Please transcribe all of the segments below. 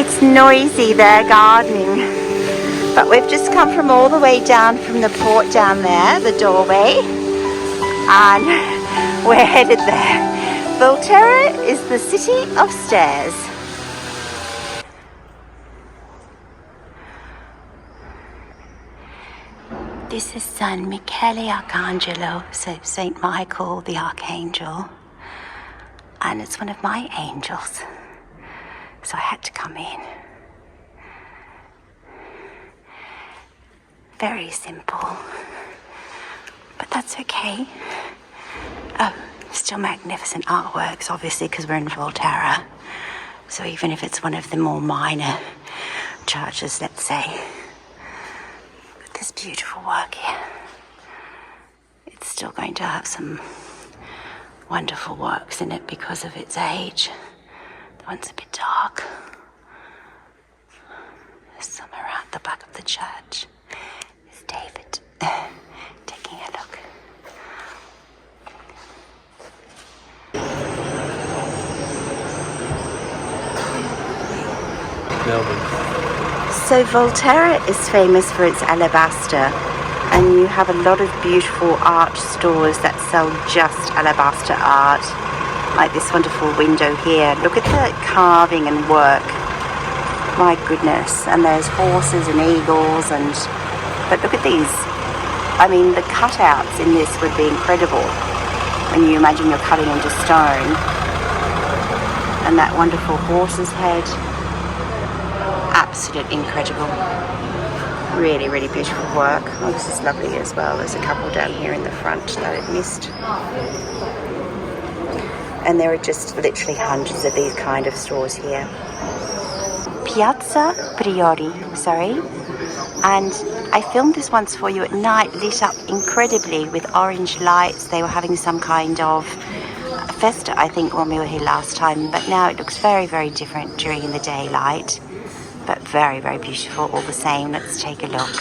It's noisy there gardening, but we've just come from all the way down from the port down there, the doorway, and we're headed there. Volterra is the city of stairs. This is San Michele Arcangelo, so Saint Michael the Archangel, and it's one of my angels, so I had to come in. Very simple, but that's okay. Oh, still magnificent artworks, obviously, because we're in Volterra, so even if it's one of the more minor churches, let's say, this beautiful work here, it's still going to have some wonderful works in it because of its age. The one's a bit dark. There's some around the back of the church. There's David taking a look. So Volterra is famous for its alabaster, and you have a lot of beautiful art stores that sell just alabaster art, like this wonderful window here. Look at the carving and work, my goodness. And there's horses and eagles, but look at these. I mean, the cutouts in this would be incredible when you imagine you're cutting into stone. And that wonderful horse's head, absolutely incredible. Really, really beautiful work. Oh, this is lovely as well. There's a couple down here in the front that I've missed. And there are just literally hundreds of these kind of stores here. Piazza Priori, sorry. And I filmed this once for you at night, lit up incredibly with orange lights. They were having some kind of festa, I think, when we were here last time. But now it looks very, very different during the daylight. But very, very beautiful all the same. Let's take a look.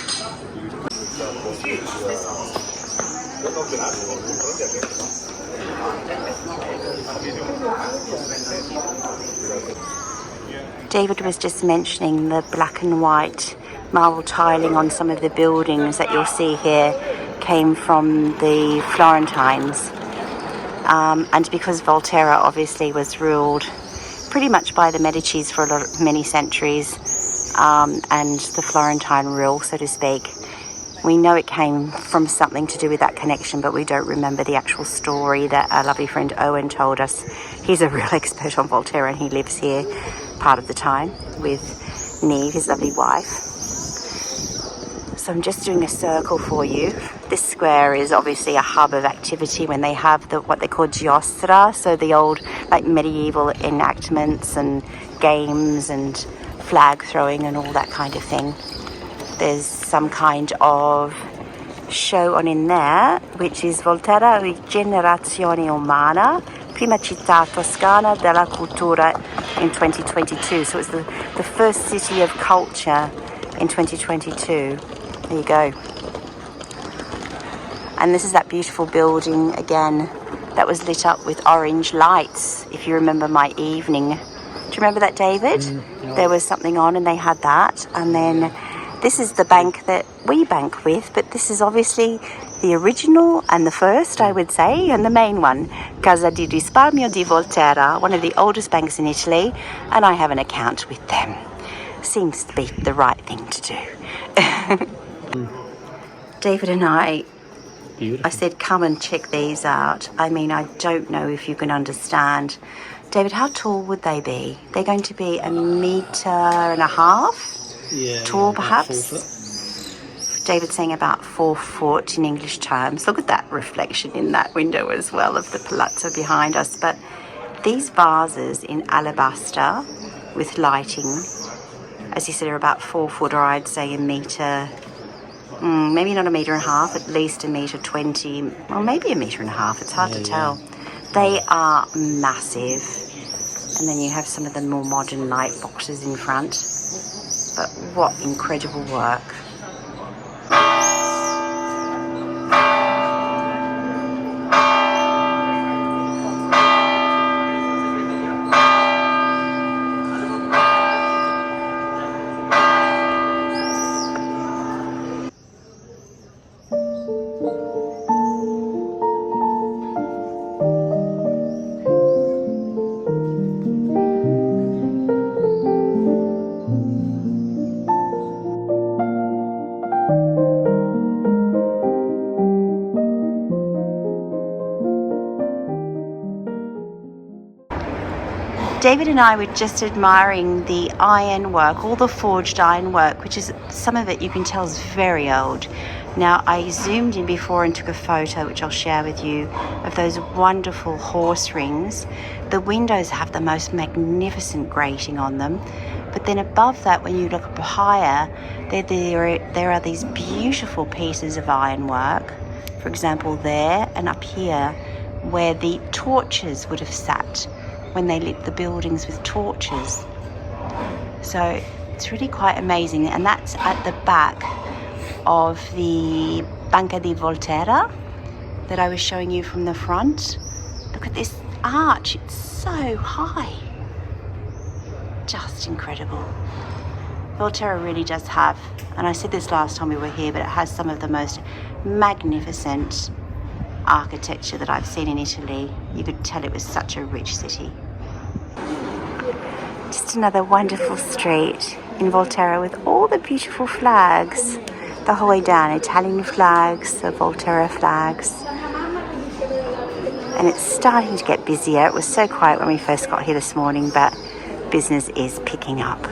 David was just mentioning the black and white marble tiling on some of the buildings that you'll see here came from the Florentines. And because Volterra obviously was ruled pretty much by the Medicis for many centuries, and the Florentine rule, so to speak, we know it came from something to do with that connection, but we don't remember the actual story that our lovely friend Owen told us. He's a real expert on Volterra, and he lives here part of the time with Neve, his lovely wife. So I'm just doing a circle for you. This square is obviously a hub of activity when they have what they call giostra, so the old like medieval enactments and games and flag throwing and all that kind of thing. There's some kind of show on in there, which is Volterra Rigenerazione Umana, prima città toscana della cultura in 2022. So it's the first city of culture in 2022. There you go. And this is that beautiful building again that was lit up with orange lights, if you remember my evening. Do you remember that, David? No. There was something on and they had that. And then this is the bank that we bank with, but this is obviously the original and the first, I would say, and the main one. Casa di Risparmio di Volterra, one of the oldest banks in Italy, and I have an account with them. Seems to be the right thing to do. David and I said, come and check these out. I mean, I don't know if you can understand. David, how tall would they be? They're going to be 1.5 meters tall, perhaps? David's saying about 4 foot in English terms. Look at that reflection in that window as well of the palazzo behind us. But these vases in alabaster with lighting, as you said, are about 4 foot, or I'd say 1 meter, maybe not 1.5 meters, at least 1.20 meters, or maybe 1.5 meters. It's hard to tell. They are massive. And then you have some of the more modern light boxes in front. But what incredible work. David and I were just admiring the ironwork, all the forged ironwork, which is, some of it you can tell is very old. Now, I zoomed in before and took a photo, which I'll share with you, of those wonderful horse rings. The windows have the most magnificent grating on them. But then above that, when you look up higher, there are these beautiful pieces of ironwork. For example, there and up here, where the torches would have sat when they lit the buildings with torches. So it's really quite amazing, and that's at the back of the Banca di Volterra that I was showing you from the front. Look at this arch, it's so high, just incredible. Volterra really does have, and I said this last time we were here, but it has some of the most magnificent architecture that I've seen in Italy. You could tell it was such a rich city. Just another wonderful street in Volterra with all the beautiful flags the whole way down. Italian flags, the Volterra flags. And it's starting to get busier. It was so quiet when we first got here this morning, but business is picking up.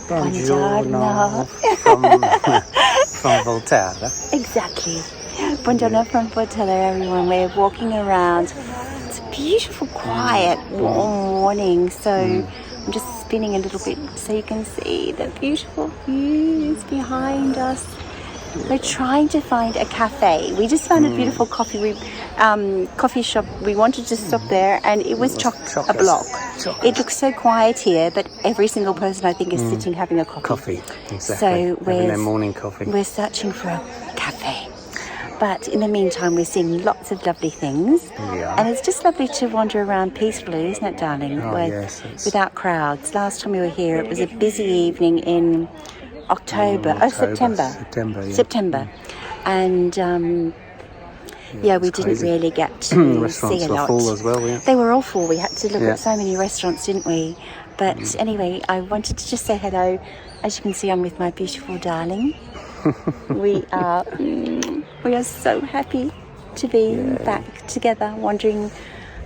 Buongiorno from Volterra. Exactly. Buongiorno from Volterra, everyone. We're walking around. It's a beautiful, quiet, warm morning. So I'm just spinning a little bit so you can see the beautiful views behind us. We're trying to find a cafe. We just found a beautiful coffee shop. We wanted to stop there, and it was a block. It looks so quiet here, but every single person I think is sitting having a coffee. Exactly. So having their morning coffee. We're searching for a cafe. But in the meantime, we're seeing lots of lovely things. Yeah. And it's just lovely to wander around peacefully, isn't it, darling? Oh, yes. Without crowds. Last time we were here, it was a busy evening in September. And we didn't really get to see a lot. Restaurants were full as well, yeah. They were all full. We had to look at so many restaurants, didn't we? But anyway, I wanted to just say hello. As you can see, I'm with my beautiful darling. We are so happy to be back together, wandering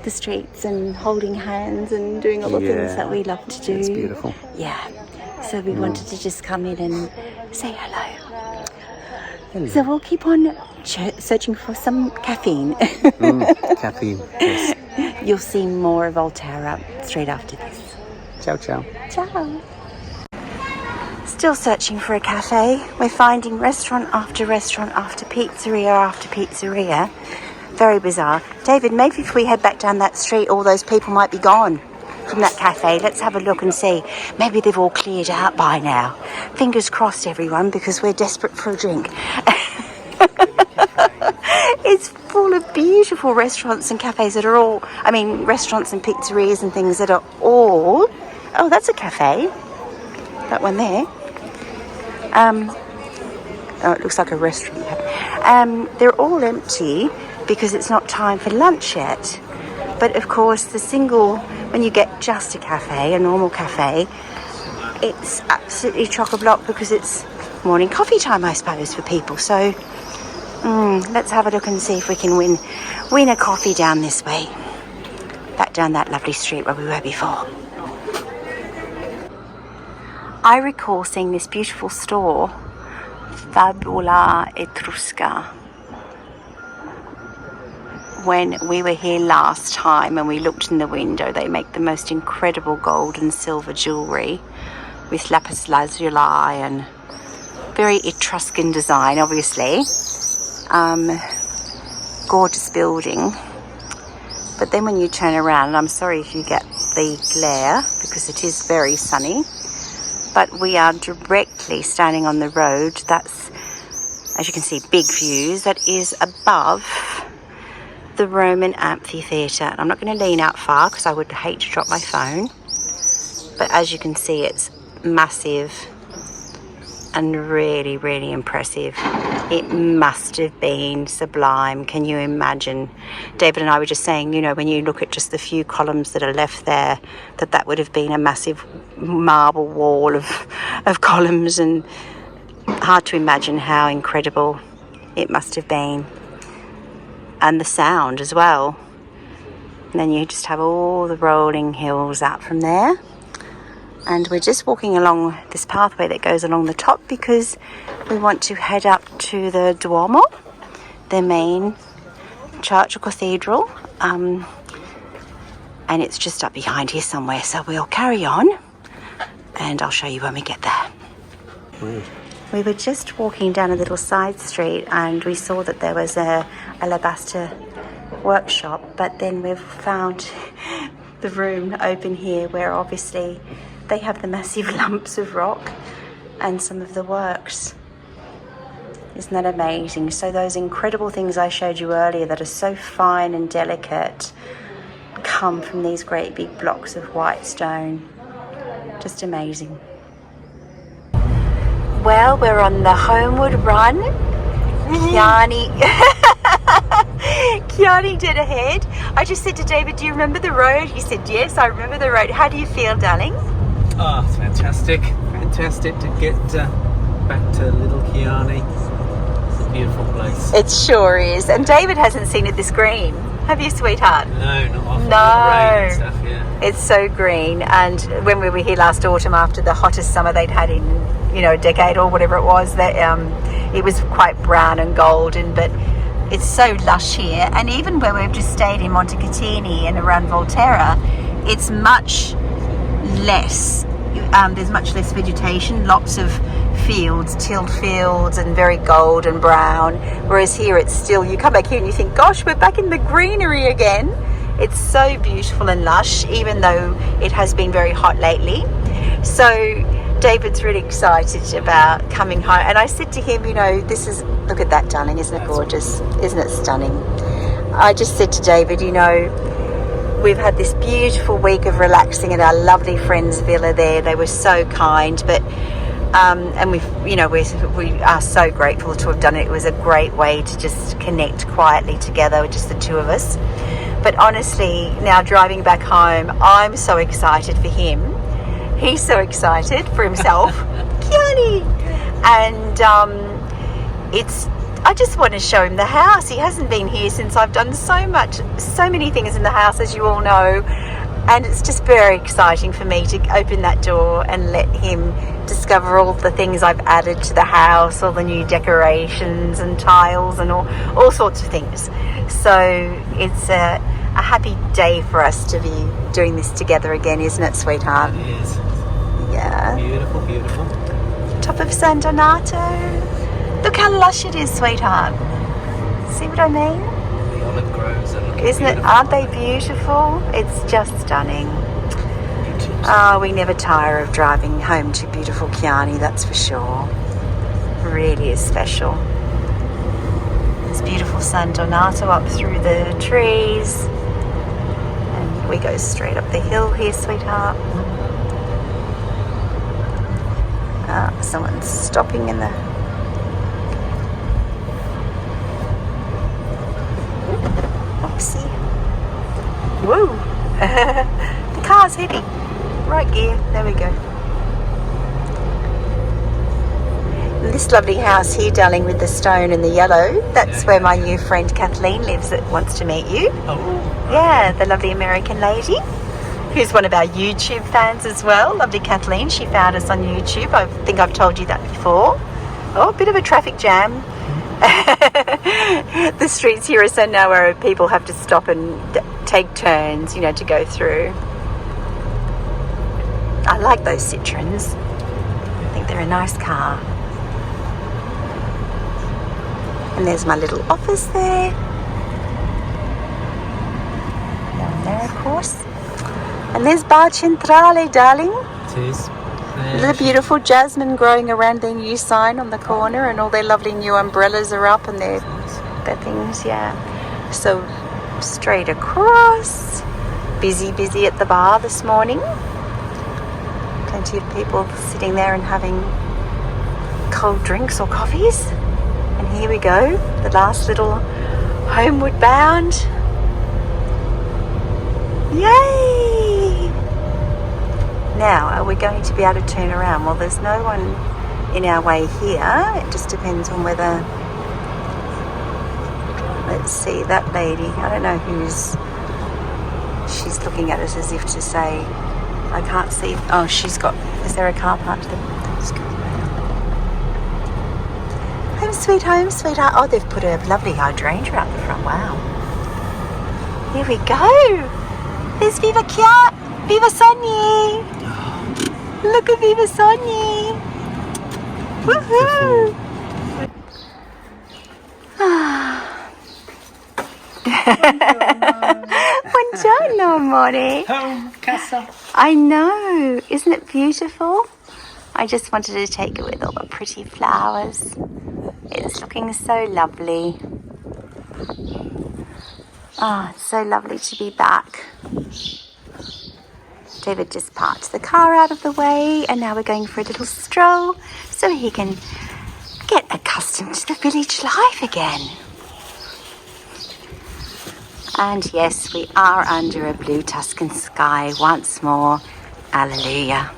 the streets and holding hands and doing all the things that we love to do. It's beautiful. Yeah. So we wanted to just come in and say hello. So we'll keep on searching for some caffeine. Caffeine, yes. You'll see more of Volterra straight after this. Ciao, ciao. Ciao. Still searching for a cafe. We're finding restaurant after pizzeria after pizzeria. Very bizarre. David, maybe if we head back down that street, all those people might be gone from that cafe. Let's have a look and see. Maybe they've all cleared out by now. Fingers crossed, everyone, because we're desperate for a drink. It's full of beautiful restaurants and cafes that are all, restaurants and pizzerias and things that are all, oh, that's a cafe. That one there. Oh, it looks like a restaurant. They're all empty because it's not time for lunch yet. But of course, when you get just a cafe, a normal cafe, it's absolutely chock-a-block because it's morning coffee time, I suppose, for people. So let's have a look and see if we can win a coffee down this way. Back down that lovely street where we were before. I recall seeing this beautiful store, Fabula Etrusca, when we were here last time and we looked in the window. They make the most incredible gold and silver jewellery with lapis lazuli and very Etruscan design, obviously. Gorgeous building. But then when you turn around, and I'm sorry if you get the glare because it is very sunny, but we are directly standing on the road. That's, as you can see, big views. That is above the Roman amphitheatre. And I'm not going to lean out far because I would hate to drop my phone. But as you can see, it's massive and really, really impressive. It must have been sublime. Can you imagine? David and I were just saying, you know, when you look at just the few columns that are left there, that would have been a massive marble wall of columns, and hard to imagine how incredible it must have been. And the sound as well. And then you just have all the rolling hills out from there. And we're just walking along this pathway that goes along the top because we want to head up to the Duomo, the main church or cathedral. And it's just up behind here somewhere. So we'll carry on and I'll show you when we get there. We were just walking down a little side street and we saw that there was a alabaster workshop, but then we've found the room open here where obviously they have the massive lumps of rock and some of the works. Isn't that amazing? So those incredible things I showed you earlier that are so fine and delicate come from these great big blocks of white stone. Just amazing. Well, we're on the homeward run. Chianni dead ahead. I just said to David, do you remember the road? He said, yes, I remember the road. How do you feel, darling? Oh, it's fantastic. Fantastic to get back to little Chianni. It's a beautiful place. It sure is. And David hasn't seen it this green. Have you, sweetheart? No, not often. No. Rain and stuff, yeah. It's so green. And when we were here last autumn after the hottest summer they'd had in, you know, a decade or whatever it was, that it was quite brown and golden, but it's so lush here. And even where we've just stayed in Montecatini and around Volterra, it's much less. There's much less vegetation, lots of fields, tilled fields, and very gold and brown. Whereas here it's still, you come back here and you think, gosh, we're back in the greenery again. It's so beautiful and lush, even though it has been very hot lately. So David's really excited about coming home. And I said to him, you know, look at that, darling, isn't it gorgeous? Isn't it stunning? I just said to David, you know, we've had this beautiful week of relaxing at our lovely friend's villa there. They were so kind, but and we are so grateful to have done it. It was a great way to just connect quietly together with just the two of us. But honestly, now driving back home, I'm so excited for him. He's so excited for himself. Chianni! And I just want to show him the house. He hasn't been here since I've done so many things in the house, as you all know. And it's just very exciting for me to open that door and let him discover all the things I've added to the house, all the new decorations and tiles and all sorts of things. So it's a happy day for us to be doing this together again, isn't it, sweetheart? It is. Yeah. Beautiful, beautiful. Top of San Donato. Look how lush it is, sweetheart. See what I mean? The olive groves are looking Isn't beautiful. it? Aren't they beautiful? It's just stunning. Oh, we never tire of driving home to beautiful Chianni, that's for sure. It really is special. There's beautiful San Donato up through the trees. And we go straight up the hill here, sweetheart. Someone's stopping in the... Oopsie. Whoa! The car's heavy. Right gear. There we go. This lovely house here, darling, with the stone and the yellow, that's where my new friend Kathleen lives that wants to meet you. Oh. Yeah, the lovely American lady who's one of our YouTube fans as well. Lovely Kathleen. She found us on YouTube. I think I've told you that before. Oh, a bit of a traffic jam. The streets here are so narrow, people have to stop and take turns, you know, to go through. I like those Citroens. I think they're a nice car. And there's my little office there. Down there, of course. And there's Bar Centrale, darling. It is. The beautiful jasmine growing around their new sign on the corner, and all their lovely new umbrellas are up and their things, yeah. So straight across. Busy at the bar this morning. Plenty of people sitting there and having cold drinks or coffees. And here we go, the last little homeward bound. Yay! Now, are we going to be able to turn around? Well, there's no one in our way here. It just depends on whether... Let's see, that lady, I don't know who's... She's looking at us as if to say, I can't see... Oh, she's got... Is there a car parked there? Home sweet home, sweetheart. Oh, they've put a lovely hydrangea out the front. Wow. Here we go. There's Viva Sogni. Look at Viva Sogni. Woohoo. Buongiorno, amore. Home, casa. I know. Isn't it beautiful? I just wanted to take it with all the pretty flowers. It's looking so lovely. Ah, it's so lovely to be back. David just parked the car out of the way and now we're going for a little stroll so he can get accustomed to the village life again. And yes, we are under a blue Tuscan sky once more. Alleluia.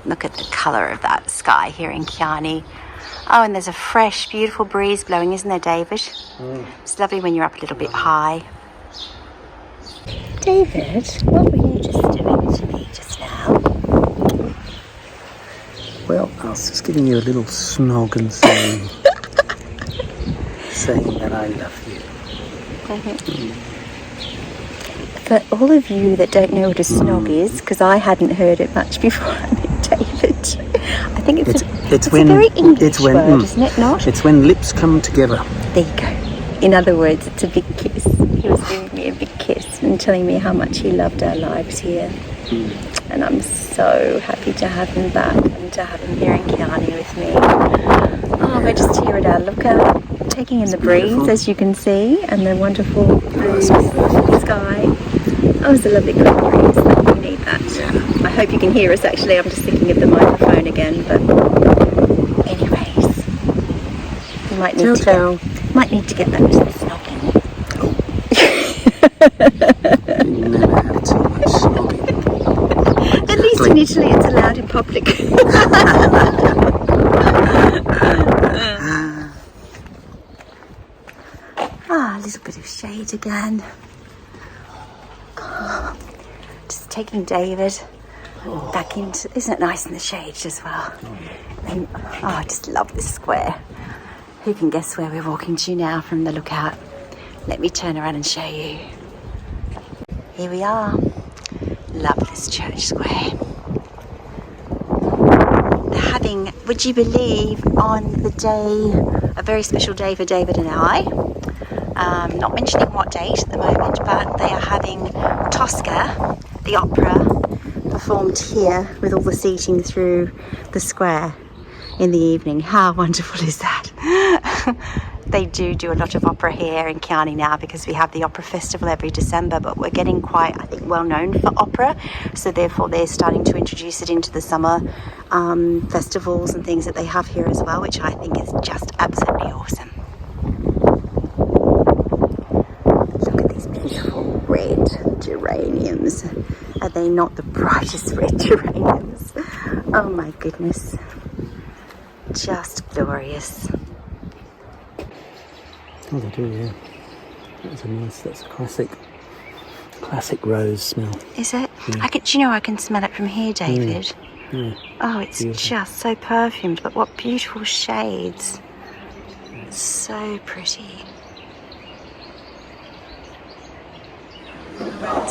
Look at the colour of that sky here in Chianni. Oh, and there's a fresh, beautiful breeze blowing, isn't there, David? It's lovely when you're up a little bit high. David, what were you just doing to me just now? Well, I was just giving you a little snog and saying, saying that I love you. For all of you that don't know what a snog is, because I hadn't heard it much before I met David, I think it's a very English word, isn't it not? It's when lips come together. There you go. In other words, it's a big kiss. He was giving me a big kiss and telling me how much he loved our lives here. And I'm so happy to have him back and to have him here in Chianni with me. Oh, we're just here at our lookout, taking in the breeze, as you can see, and the wonderful blue sky. Oh, it's a lovely quick breeze. We need that. I hope you can hear us, actually. I'm just thinking of the microphone again, but anyways, we might need to get that little snog in. You never have too much snogging. At least in Italy it's allowed in public. Ah, a little bit of shade again. Just taking David back into... Isn't it nice in the shade as well? And, I just love this square. Who can guess where we're walking to now from the lookout? Let me turn around and show you. Here we are. Love this church square. They're having, would you believe, on the day, a very special day for David and I. Not mentioning what date at the moment, but they are having Tosca, the opera, performed here with all the seating through the square in the evening. How wonderful is that? They do a lot of opera here in Chianni now because we have the opera festival every December, but we're getting quite, I think, well known for opera, so therefore they're starting to introduce it into the summer festivals and things that they have here as well, which I think is just absolutely awesome. Look at these beautiful red geraniums. Are they not the brightest red geraniums? Oh my goodness. Just glorious. Oh, they do, yeah. That's a classic rose smell. Is it? Yeah. Do you know I can smell it from here, David? Yeah. Oh, it's just so perfumed, but what beautiful shades. So pretty.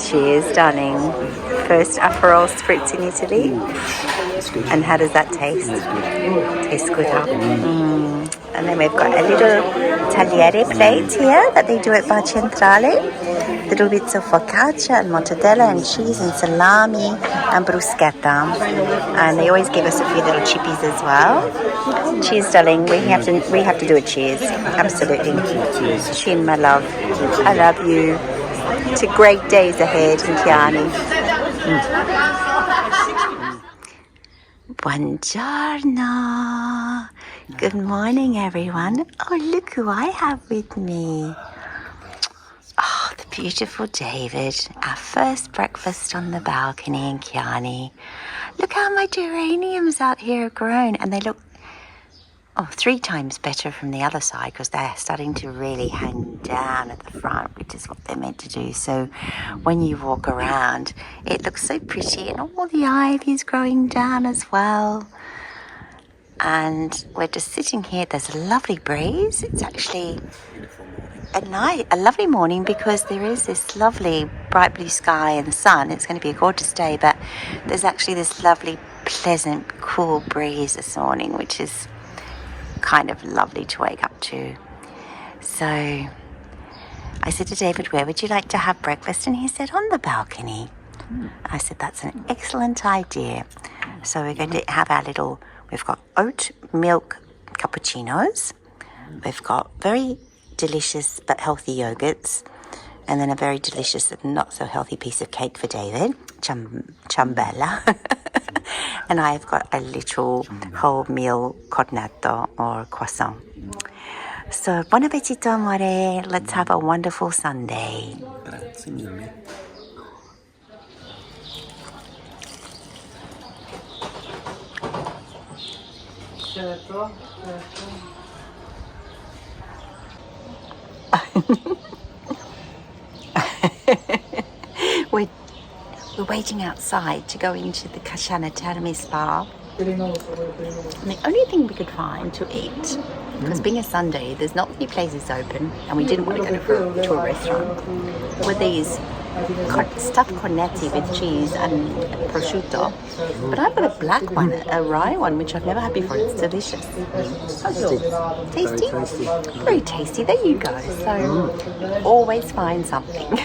Cheers, darling. First Aperol Spritz in Italy. And how does that taste? Tastes good, huh? And then we've got a little tagliere plate here that they do at Bar Centrale. Little bits of focaccia and mortadella and cheese and salami and bruschetta. And they always give us a few little chippies as well. Cheers, darling. We have to do a cheers. Absolutely. Chin, my love. I love you. To great days ahead in Chianni. Buongiorno. Good morning, everyone. Oh, look who I have with me. Oh, the beautiful David. Our first breakfast on the balcony in Chianni. Look how my geraniums out here have grown, and they look 3 times better from the other side because they're starting to really hang down at the front, which is what they're meant to do. So when you walk around, it looks so pretty, and all the ivy is growing down as well. And we're just sitting here. There's a lovely breeze. It's actually a lovely morning because there is this lovely bright blue sky and sun. It's going to be a gorgeous day, but there's actually this lovely, pleasant, cool breeze this morning, which is kind of lovely to wake up to. So I said to David, where would you like to have breakfast? And he said, on the balcony. I said, that's an excellent idea. So we're going to have we've got oat milk cappuccinos. We've got very delicious but healthy yogurts. And then a very delicious and not so healthy piece of cake for David, ciambella. And I've got a little wholemeal cornetto or croissant. So, buon appetito, amore. Let's have a wonderful Sunday. Grazie mille. We're waiting outside to go into the Casciana Termi spa. And the only thing we could find to eat, because being a Sunday, there's not many places open, and we didn't want to go to a restaurant, were these stuffed cornetti with cheese and prosciutto. But I've got a black one, a rye one, which I've never had before. It's delicious. Tasty? Very tasty. There you go. So always find something.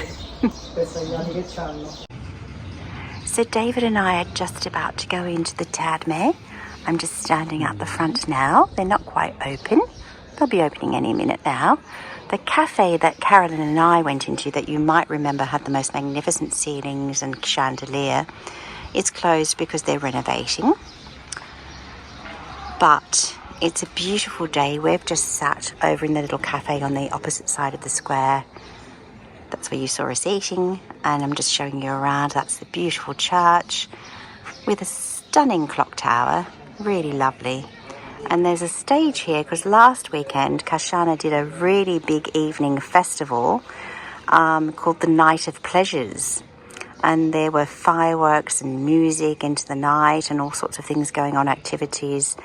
So David and I are just about to go into the Terme. I'm just standing out the front now. They're not quite open. They'll be opening any minute now. The cafe that Carolyn and I went into, that you might remember had the most magnificent ceilings and chandelier, it's closed because they're renovating. But it's a beautiful day. We've just sat over in the little cafe on the opposite side of the square. That's where you saw us eating, and I'm just showing you around. That's the beautiful church with a stunning clock tower, really lovely. And there's a stage here because last weekend Casciana did a really big evening festival called the Night of Pleasures, and there were fireworks and music into the night and all sorts of things going on, activities.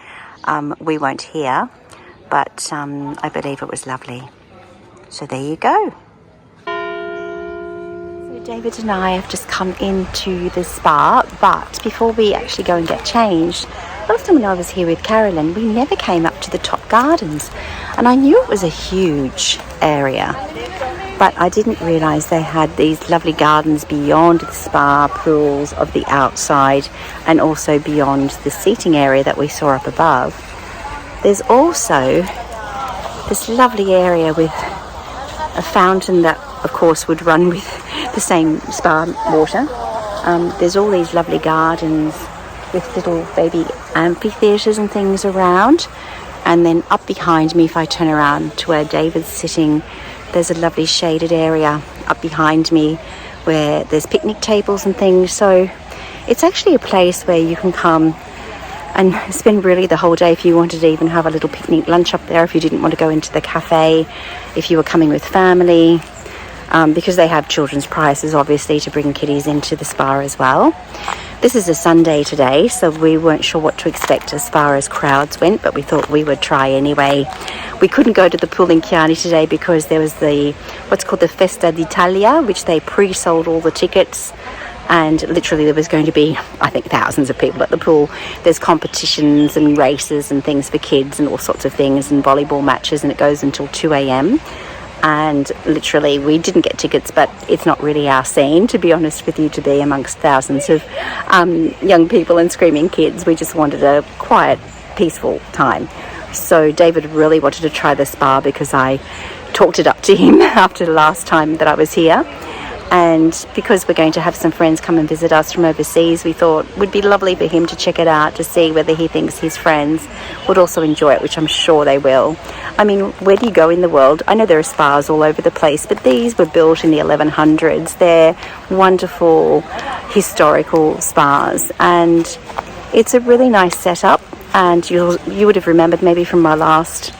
We weren't here, but I believe it was lovely. So there you go. David and I have just come into the spa, but before we actually go and get changed, last time when I was here with Carolyn, we never came up to the top gardens, and I knew it was a huge area, but I didn't realise they had these lovely gardens beyond the spa, pools of the outside, and also beyond the seating area that we saw up above. There's also this lovely area with a fountain that, of course, would run with the same spa water. There's all these lovely gardens with little baby amphitheatres and things around. And then up behind me, if I turn around to where David's sitting, there's a lovely shaded area up behind me where there's picnic tables and things. So it's actually a place where you can come and spend really the whole day if you wanted to even have a little picnic lunch up there, if you didn't want to go into the cafe, if you were coming with family. Because they have children's prices, obviously, to bring kiddies into the spa as well. This is a Sunday today, so we weren't sure what to expect as far as crowds went, but we thought we would try anyway. We couldn't go to the pool in Chianni today because there was what's called the Festa d'Italia, which they pre-sold all the tickets, and literally there was going to be, I think, thousands of people at the pool. There's competitions and races and things for kids and all sorts of things, and volleyball matches, and it goes until 2 a.m. And literally we didn't get tickets, but it's not really our scene, to be honest with you, to be amongst thousands of young people and screaming kids. We just wanted a quiet, peaceful time. So David really wanted to try the spa because I talked it up to him after the last time that I was here. And because we're going to have some friends come and visit us from overseas, we thought it would be lovely for him to check it out to see whether he thinks his friends would also enjoy it, which I'm sure they will. I mean, where do you go in the world? I know there are spas all over the place, but these were built in the 1100s. They're wonderful historical spas, and it's a really nice setup. And you would have remembered maybe from my last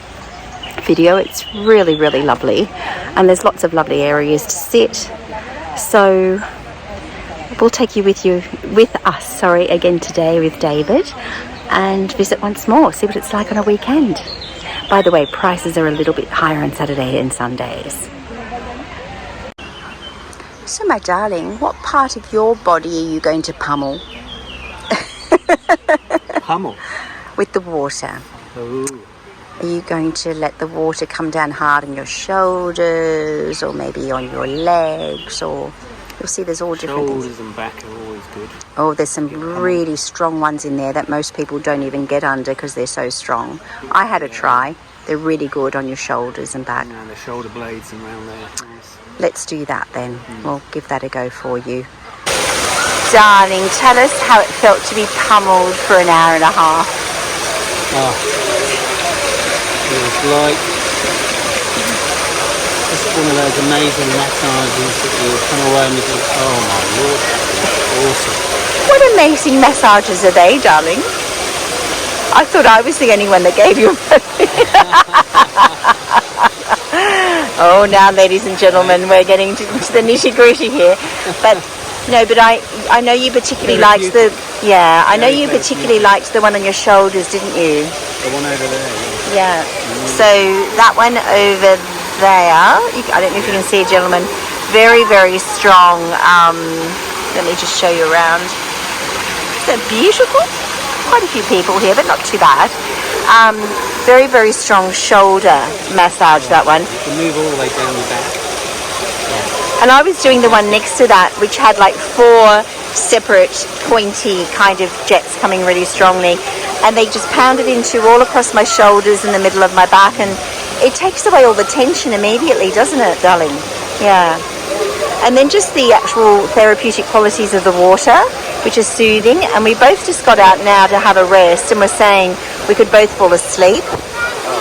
video, it's really, really lovely, and there's lots of lovely areas to sit. So we'll take you with us again today with David, and visit once more, see what it's like on a weekend. By the way, prices are a little bit higher on Saturday and Sundays. So my darling, what part of your body are you going to pummel? Pummel? With the water. Oh. Are you going to let the water come down hard on your shoulders, or maybe on your legs, or you'll see there's all different shoulders things. And back are always good. Oh, there's some really strong ones in there that most people don't even get under because they're so strong. I had a try. They're really good on your shoulders and back. And the shoulder blades and around there. Nice. Let's do that then. We'll give that a go for you. Darling, tell us how it felt to be pummeled for an hour and a half. Oh, it was like just one of those amazing massages that you come away and you think, oh my lord, awesome. What amazing massages are they, darling? I thought I was the only one that gave you a Oh, now, ladies and gentlemen, we're getting into the nitty-gritty here. But no, but I know you particularly liked the... Yeah, I know you particularly liked the one on your shoulders, didn't you? The one over there. Yeah. So that one over there, I don't know if you can see it, gentlemen. Very, very strong. Let me just show you around. Is that beautiful? Quite a few people here, but not too bad. Very, very strong shoulder massage, that one. You can move all the way down the back. And I was doing the one next to that, which had like 4 separate pointy kind of jets coming really strongly, and they just pounded into all across my shoulders in the middle of my back, and it takes away all the tension immediately, doesn't it, darling? Yeah. And then just the actual therapeutic qualities of the water, which is soothing, and we both just got out now to have a rest, and we're saying we could both fall asleep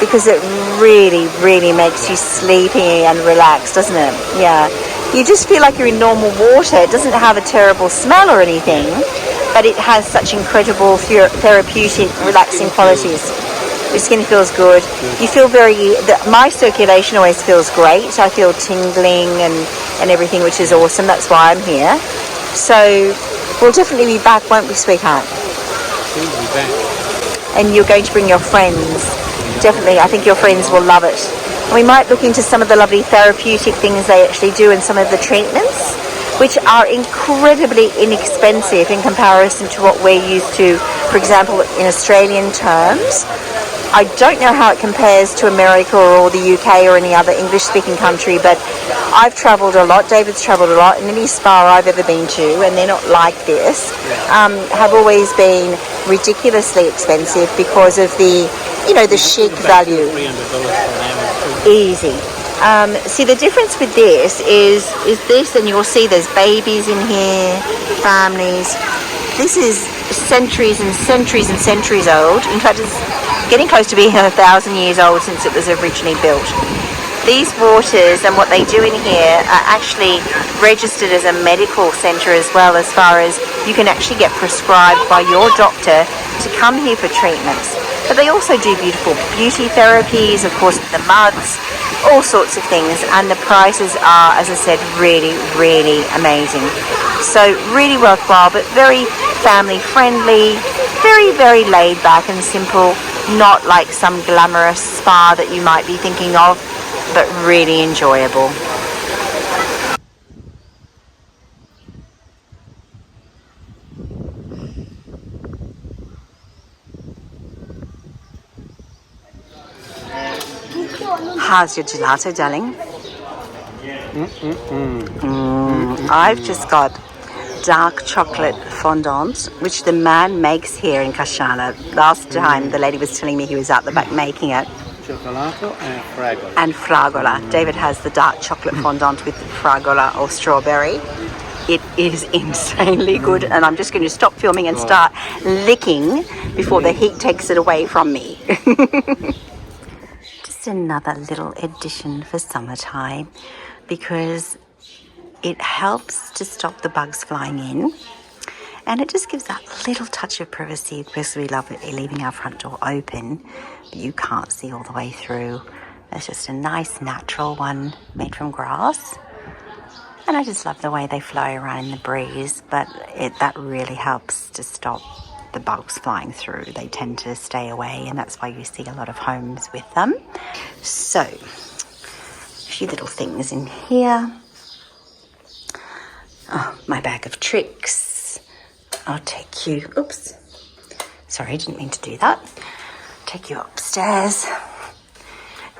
because it really, really makes you sleepy and relaxed, doesn't it? Yeah. You just feel like you're in normal water. It doesn't have a terrible smell or anything, but it has such incredible therapeutic, relaxing qualities. Your skin feels good. You feel my circulation always feels great. I feel tingling and everything, which is awesome. That's why I'm here. So we'll definitely be back, won't we, sweetheart? We'll be back. And you're going to bring your friends. Definitely. I think your friends will love it. We might look into some of the lovely therapeutic things they actually do and some of the treatments, which are incredibly inexpensive in comparison to what we're used to, for example, in Australian terms. I don't know how it compares to America or the UK or any other English-speaking country, but I've travelled a lot, David's travelled a lot, and any spa I've ever been to, and they're not like this, have always been ridiculously expensive because of the, the chic value. Easy. See, the difference with this is this, and you'll see there's babies in here, families. This is centuries and centuries and centuries old. In fact, it's getting close to being 1,000 years old since it was originally built. These waters and what they do in here are actually registered as a medical centre as well, as far as you can actually get prescribed by your doctor to come here for treatments. But they also do beautiful beauty therapies, of course, the muds, all sorts of things, and the prices are, as I said, really, really amazing. So really worthwhile, but very family friendly, very, very laid back and simple, not like some glamorous spa that you might be thinking of, but really enjoyable. How's your gelato, darling? I've just got dark chocolate fondant, which the man makes here in Casciana. Last time the lady was telling me he was out the back making it. Cioccolato and fragola. And fragola. David has the dark chocolate fondant with fragola or strawberry. It is insanely good, and I'm just going to stop filming and start licking before the heat takes it away from me. Just another little addition for summertime, because it helps to stop the bugs flying in, and it just gives that little touch of privacy, because we love it leaving our front door open, but you can't see all the way through. It's just a nice natural one made from grass. And I just love the way they flow around in the breeze, but that really helps to stop the bugs flying through. They tend to stay away, and that's why you see a lot of homes with them. So, a few little things in here. Oh, my bag of tricks. I'll take you, oops, sorry, I didn't mean to do that. Take you upstairs.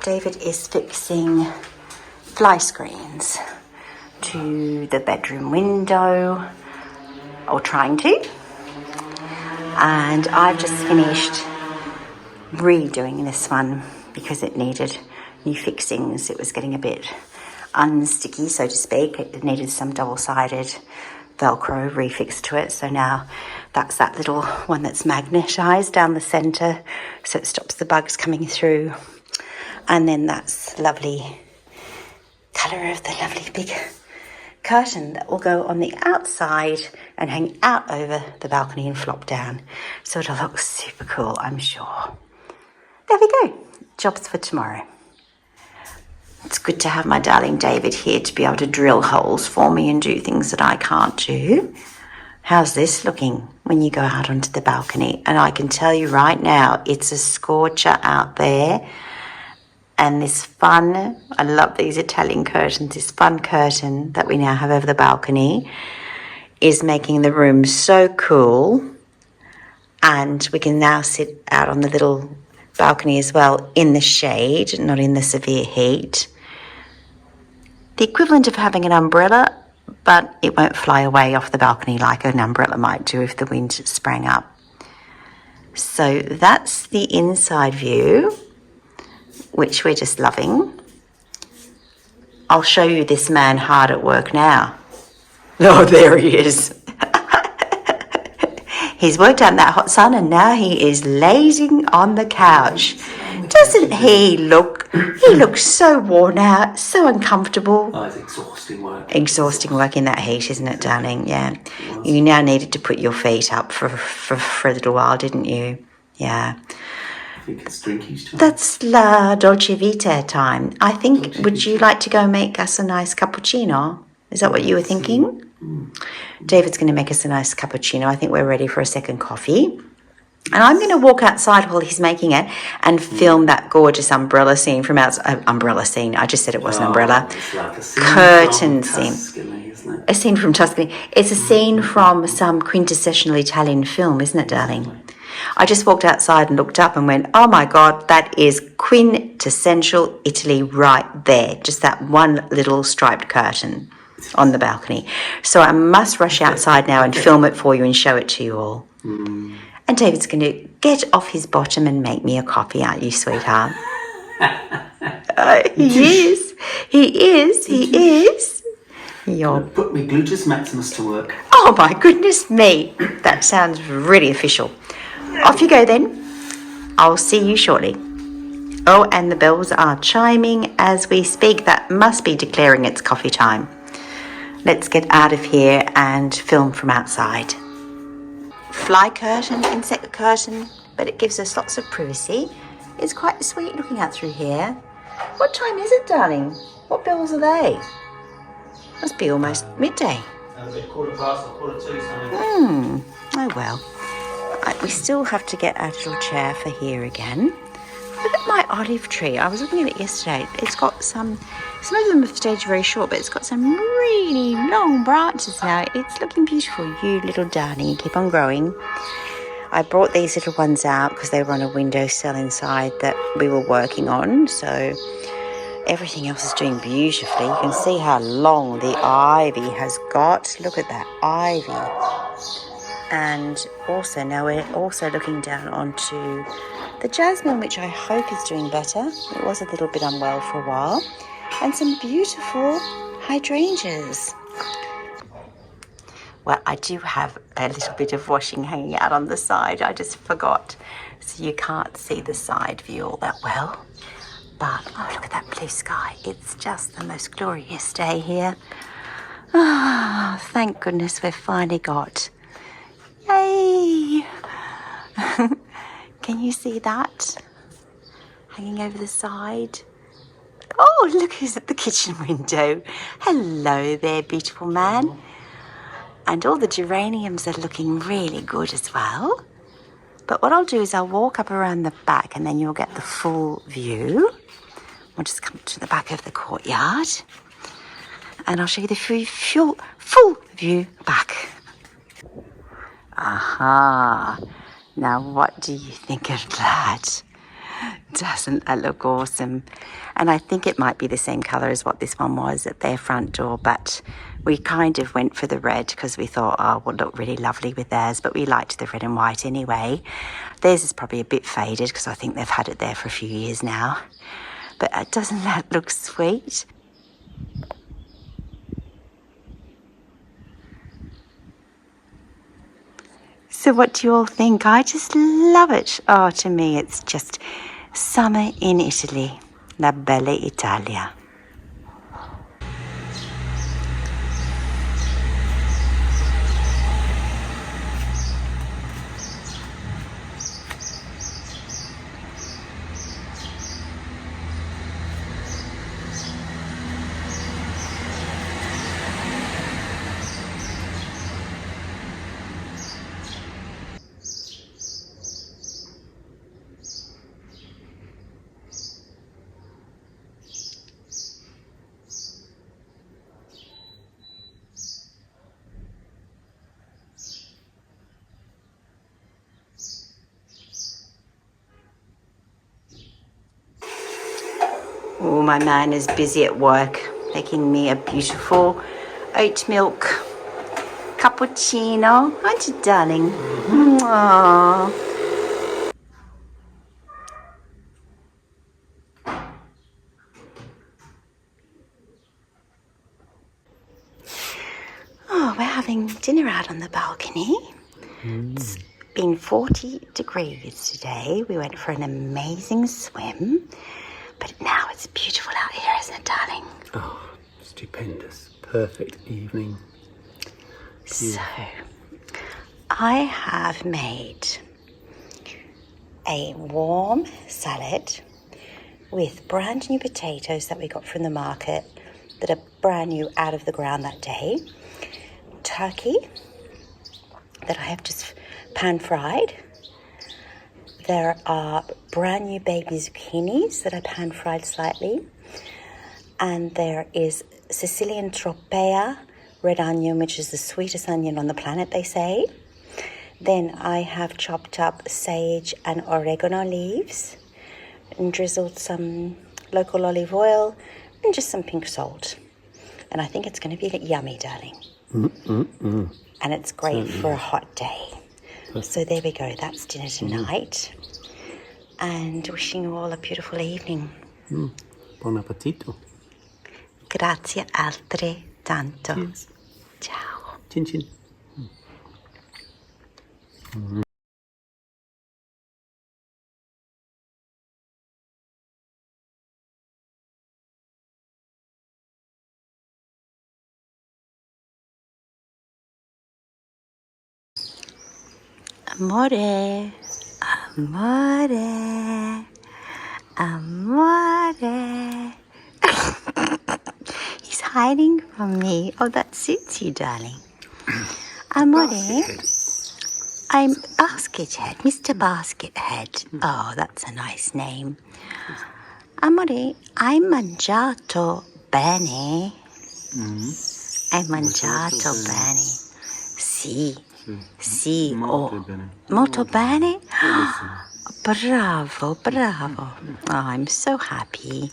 David is fixing fly screens to the bedroom window, or trying to, and I've just finished redoing this one because it needed new fixings. It was getting a bit unsticky, so to speak. It needed some double-sided Velcro refixed to it, so now that's that little one that's magnetized down the center, so it stops the bugs coming through. And then that's lovely color of the lovely big curtain that will go on the outside and hang out over the balcony and flop down, so it'll look super cool, I'm sure. There we go, jobs for tomorrow. It's good to have my darling David here to be able to drill holes for me and do things that I can't do. How's this looking when you go out onto the balcony? And I can tell you right now, it's a scorcher out there. And this fun, I love these Italian curtains, this fun curtain that we now have over the balcony is making the room so cool. And we can now sit out on the little balcony as well in the shade, not in the severe heat. The equivalent of having an umbrella, but it won't fly away off the balcony like an umbrella might do if the wind sprang up. So that's the inside view, which we're just loving. I'll show you this man hard at work now. Oh, there he is. He's worked out in that hot sun, and now he is lazing on the couch. Doesn't he look? He looks so worn out, so uncomfortable. Oh, it's exhausting work. Exhausting work in that heat, isn't it, darling? Yeah. You now needed to put your feet up for a little while, didn't you? Yeah. I think it's drinkies time. That's La Dolce Vita time. I think, would you like to go make us a nice cappuccino? Is that what you were thinking? David's going to make us a nice cappuccino. I think we're ready for a second coffee. And I'm going to walk outside while he's making it and film that gorgeous umbrella scene from outside. Umbrella scene. I just said it was an umbrella. It's like a scene Curtain from scene. Tuscany, isn't it? A scene from Tuscany. It's a scene from some quintessential Italian film, isn't it, darling? I just walked outside and looked up and went, oh my God, that is quintessential Italy right there. Just that one little striped curtain on the balcony. So I must rush outside now and film it for you and show it to you all. And David's going to get off his bottom and make me a coffee, aren't you, sweetheart? He is. He is. He is. You're... Put me gluteus maximus to work. Oh my goodness me. That sounds really official. Off you go then. I'll see you shortly. Oh, and the bells are chiming as we speak. That must be declaring it's coffee time. Let's get out of here and film from outside. Fly curtain, insect curtain, but it gives us lots of privacy. It's quite sweet looking out through here. What time is it, darling? What bells are they? Must be almost midday. A bit 2:15 or 2:45, something. Oh well. We still have to get our little chair for here again. Look at my olive tree. I was looking at it yesterday. It's got some of them have stayed very short, but it's got some really long branches now. It's looking beautiful. You little darling, keep on growing. I brought these little ones out because they were on a windowsill inside that we were working on. So everything else is doing beautifully. You can see how long the ivy has got. Look at that ivy. And also now we're also looking down onto the jasmine, which I hope is doing better. It was a little bit unwell for a while. And some beautiful hydrangeas. Well, I do have a little bit of washing hanging out on the side. I just forgot. So you can't see the side view all that well. But, oh, look at that blue sky. It's just the most glorious day here. Ah, oh, thank goodness we've finally got. Yay! Can you see that? Hanging over the side. Oh, look who's at the kitchen window. Hello there, beautiful man. And all the geraniums are looking really good as well. But what I'll do is I'll walk up around the back and then you'll get the full view. We'll just come to the back of the courtyard. And I'll show you the full view back. Aha. Now, what do you think of that? Doesn't that look awesome? And I think it might be the same colour as what this one was at their front door, but we kind of went for the red because we thought, oh, it would look really lovely with theirs, but we liked the red and white anyway. Theirs is probably a bit faded because I think they've had it there for a few years now. But doesn't that look sweet? So what do you all think? I just love it. Oh, to me, it's just summer in Italy. La bella Italia. Oh, my man is busy at work, making me a beautiful oat milk cappuccino. Aren't you, darling? Aww. Oh, we're having dinner out on the balcony. It's been 40 degrees today. We went for an amazing swim. But now it's beautiful out here, isn't it, darling? Oh, stupendous. Perfect evening. So, I have made a warm salad with brand new potatoes that we got from the market that are brand new out of the ground that day. Turkey that I have just pan fried. There are brand new baby zucchinis that I pan fried slightly. And there is Sicilian tropea red onion, which is the sweetest onion on the planet, they say. Then I have chopped up sage and oregano leaves and drizzled some local olive oil and just some pink salt. And I think it's going to be yummy, darling. And it's great for a hot day. So there we go, that's dinner tonight. And wishing you all a beautiful evening. Buon appetito. Grazie altrettanto. Yes. Ciao. Chin chin. Amore, amore, amore. He's hiding from me. Oh, that suits you, darling. Amore, I'm Baskethead, Mr. Baskethead. Oh, that's a nice name. Amore, hai mangiato bene? Hai mangiato bene? Sì. Sì, molto bene. Bravo, bravo. Oh, I'm so happy.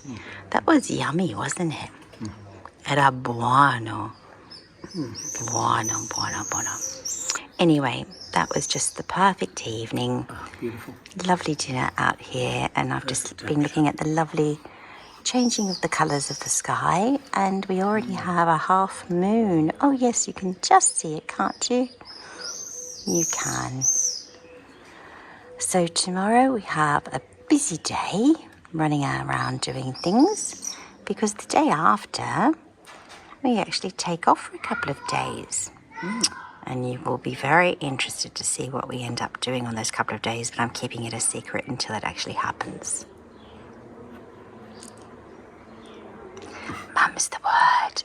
That was yummy, wasn't it? Era buono. Buono, buono, buono. Anyway, that was just the perfect evening. Oh, beautiful. Lovely dinner out here, and I've just Perfect been looking at the lovely changing of the colours of the sky, and we already have a half moon. Oh yes, you can just see it, can't you? You can. So tomorrow we have a busy day, running around doing things, because the day after we actually take off for a couple of days. And you will be very interested to see what we end up doing on those couple of days, but I'm keeping it a secret until it actually happens. Mum's the word.